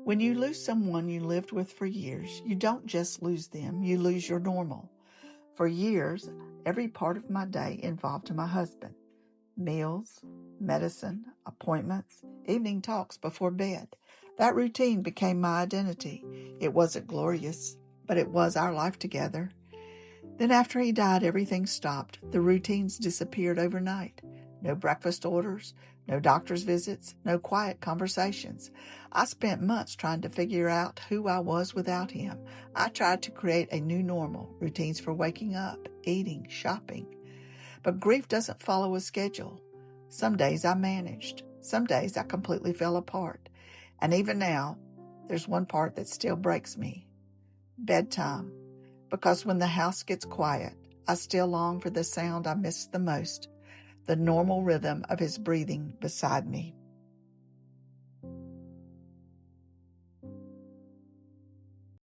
When you lose someone you lived with for years, you don't just lose them, you lose your normal. For years, every part of my day involved my husband. Meals, medicine, appointments, evening talks before bed. That routine became my identity. It wasn't glorious, but it was our life together. Then after he died, everything stopped. The routines disappeared overnight. No breakfast orders, no doctor's visits, no quiet conversations. I spent months trying to figure out who I was without him. I tried to create a new normal, routines for waking up, eating, shopping. But grief doesn't follow a schedule. Some days I managed. Some days I completely fell apart. And even now, there's one part that still breaks me. Bedtime. Because when the house gets quiet, I still long for the sound I miss the most, the normal rhythm of his breathing beside me.